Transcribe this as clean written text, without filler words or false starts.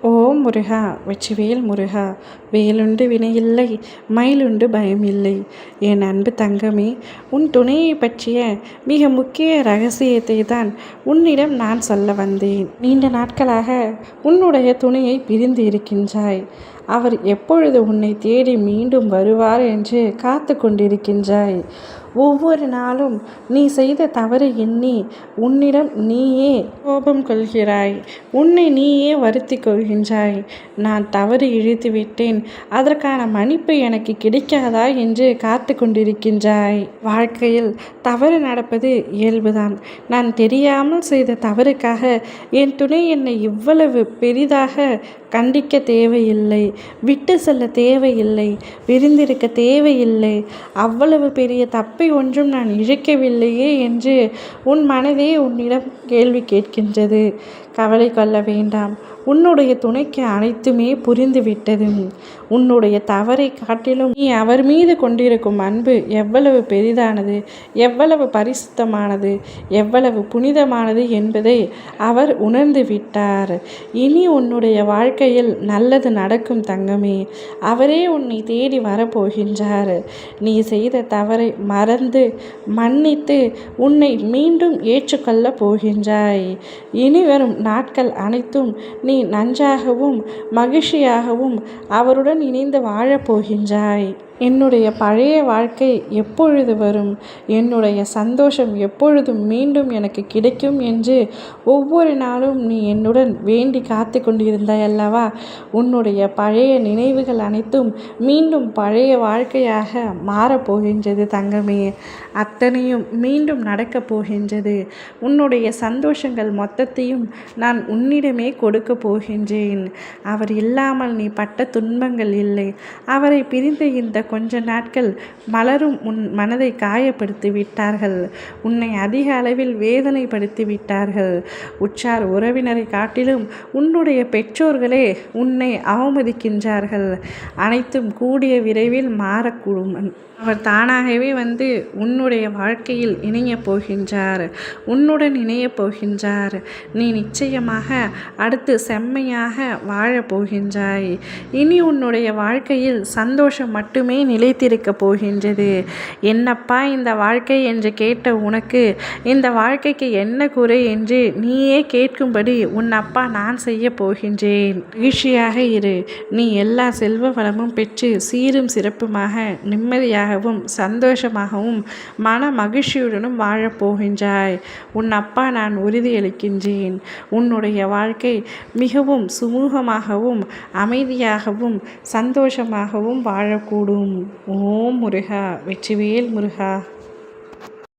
ஓம் முருகா வெற்றிவேல் முருகா. வேலுண்டு வினையில்லை, மயிலுண்டு பயமில்லை. என் அன்பு தங்கமே, உன் துணையை பற்றிய மிக முக்கிய ரகசியத்தை தான் உன்னிடம் நான் சொல்ல வந்தேன். நீண்ட நாட்களாக உன்னுடைய துணையை பிரிந்து இருக்கின்றாய். அவர் எப்பொழுது உன்னை தேடி மீண்டும் வருவார் என்று காத்து கொண்டிருக்கின்றாய். ஒவ்வொரு நாளும் நீ செய்த தவறு எண்ணி உன்னிடம் நீயே கோபம் கொள்கிறாய். உன்னை நீயே வருத்தி கொள்கின்றாய். நான் தவறு இழைத்து விட்டேன், அதற்கான மன்னிப்பு எனக்கு கிடைக்காதா என்று காத்து கொண்டிருக்கின்றாய். வாழ்க்கையில் தவறு நடப்பது இயல்புதான். நான் தெரியாமல் செய்த தவறுக்காக என் துணை என்னை இவ்வளவு பெரிதாக கண்டிக்க தேவையில்லை, விட்டு செல்ல தேவையில்லை, விரிந்திருக்க தேவையில்லை. அவ்வளவு பெரிய தப்பை ஒன்றும் நான் இழைக்கவில்லையே என்று உன் மனதே உன்னிடம் கேள்வி கேட்கின்றது. கவலை கொள்ள வேண்டாம். உன்னுடைய துணைக்கு அனைத்துமே புரிந்துவிட்டது. உன்னுடைய தவறை காட்டிலும் நீ அவர் மீது கொண்டிருக்கும் அன்பு எவ்வளவு பெரிதானது, எவ்வளவு பரிசுத்தமானது, எவ்வளவு புனிதமானது என்பதை அவர் உணர்ந்து விட்டார். இனி உன்னுடைய வாழ்க்கையில் நல்லது நடக்கும் தங்கமே. அவரே உன்னை தேடி வரப்போகின்றார். நீ செய்த தவறை மறந்து மன்னித்து உன்னை மீண்டும் ஏற்றுக்கொள்ளப் போகின்றாய். இனி வரும் நாட்கள் அனைத்தும் நீ நன்றாகவும் மகிழ்ச்சியாகவும் அவருடன் இணைந்து வாழப்போகின்றாய். என்னுடைய பழைய வாழ்க்கை எப்பொழுது வரும், என்னுடைய சந்தோஷம் எப்பொழுதும் மீண்டும் எனக்கு கிடைக்கும் என்று ஒவ்வொரு நாளும் நீ என்னுடன் வேண்டி காத்து கொண்டிருந்தாய் அல்லவா? உன்னுடைய பழைய நினைவுகள் அனைத்தும் மீண்டும் பழைய வாழ்க்கையாக மாறப்போகின்றது தங்கமே. அத்தனையும் மீண்டும் நடக்கப் போகின்றது. உன்னுடைய சந்தோஷங்கள் மொத்தத்தையும் நான் உன்னிடமே கொடுக்க போகின்றேன். அவர் இல்லாமல் நீ பட்ட துன்பங்கள் இல்லை. அவரை பிரிந்த இந்த கொஞ்ச நாட்கள் மலரும் உன் மனதை காயப்படுத்தி விட்டார்கள். உன்னை அதிக அளவில் வேதனைப்படுத்தி விட்டார்கள். உற்றார் உறவினரை காட்டிலும் உன்னுடைய பெற்றோர்களே உன்னை அவமதிக்கின்றார்கள். அனைத்தும் கூடிய விரைவில் மாறக்கூடும். அவர் தானாகவே வந்து உன்னுடைய வாழ்க்கையில் இணையப் போகின்றார். உன்னுடன் இணையப் போகின்றார். நீ நிச்சயமாக அடுத்து செம்மையாக வாழப் போகின்றாய். இனி உன்னுடைய வாழ்க்கையில் சந்தோஷம் மட்டுமே நிலைத்திருக்கப் போகின்றது. என்னப்பா இந்த வாழ்க்கை என்று கேட்ட உனக்கு இந்த வாழ்க்கைக்கு என்ன குறை என்று நீயே கேட்கும்படி உன் அப்பா நான் செய்ய போகின்றேன். மகிழ்ச்சியாக இரு. நீ எல்லா செல்வ வளமும் பெற்று சீரும் சிறப்புமாக நிம்மதியாக சந்தோஷமாகவும் மன மகிழ்ச்சியுடனும் வாழப்போகின்றாய். உன் அப்பா நான் உறுதியளிக்கின்றேன். உன்னுடைய வாழ்க்கை மிகவும் சுமூகமாகவும் அமைதியாகவும் சந்தோஷமாகவும் வாழக்கூடும். ஓம் முருகா வெற்றிவேல் முருகா.